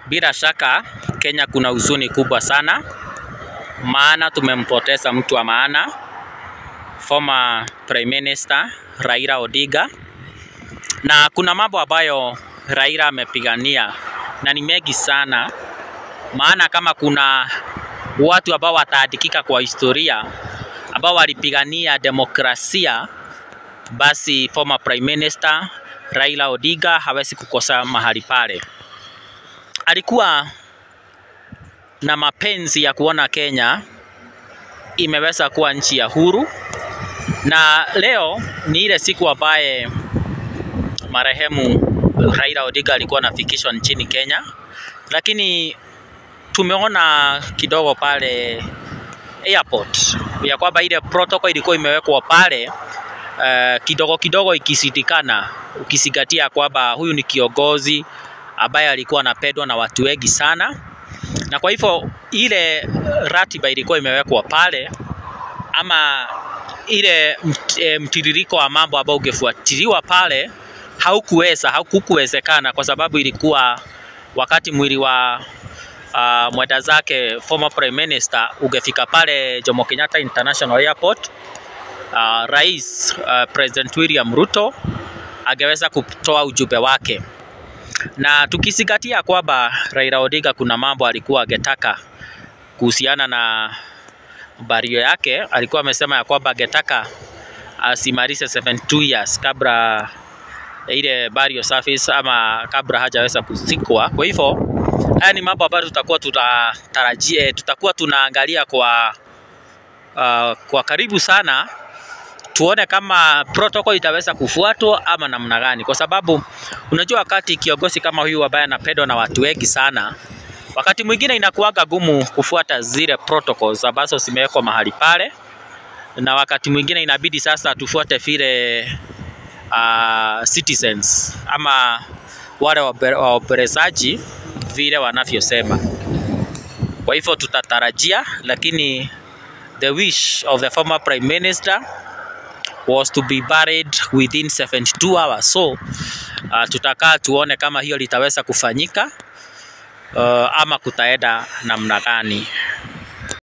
Bila shaka Kenya kuna huzuni kubwa sana, maana tumempoteza mtu wa maana, former Prime Minister Raila Odinga, na kuna mambo ambayo Raila amepigania na ni mengi sana, maana kama kuna watu ambao wataandikika kwa historia ambao walipigania demokrasia, basi former Prime Minister Raila Odinga hawezi kukosa mahali pale. Alikuwa na mapenzi ya kuona Kenya imeweza kuwa nchi ya huru, na leo ni ile siku ambaye marehemu Raila Odinga alikuwa anafikishwa nchini Kenya, lakini tumeona kidogo pale airport ya kwamba ile protocol ilikuwa imewekwa pale kidogo kidogo ikisidikana, ukisigatia kwamba huyu ni kiongozi ambaye alikuwa anapendwa na watu wengi sana, na kwa hivyo ile ratiba ilikuwa imewekwa pale, ama ile mtiririko wa mambo ambao ungefuatiliwa pale haukuwezekana, kwa sababu ilikuwa wakati mwili wa mwenda zake former Prime Minister ungefika pale Jomo Kenyatta International Airport, Rais President William Ruto angeweza kutoa ujumbe wake. Na tukisigatia kwamba Raila Odinga kuna mambo alikuwa angetaka kuhusiana na bario yake, alikuwa amesema ya kwamba angetaka asimalize 72 years kabla ile burial service, ama kabla hajaweza kuzikwa. Kwa hivyo haya ni mambo ambayo tutakuwa tunaangalia kwa karibu sana, tuone kama protocol itaweza kufuatwa ama namna gani, kwa sababu unajua wakati kiongozi kama huyu ambaye anapendwa na watu wengi sana, wakati mwingine inakuwaga gumu kufuata zile protocols ambazo zimewekwa mahali pale, na wakati mwingine inabidi sasa tufuate vile citizens ama wale waombolezaji vile wanavyosema. Kwa hivyo tutatarajia, lakini the wish of the former Prime Minister was to be buried within 72 hours. So tutakaa tuone kama hiyo litaweza kufanyika ama kutaenda namna gani.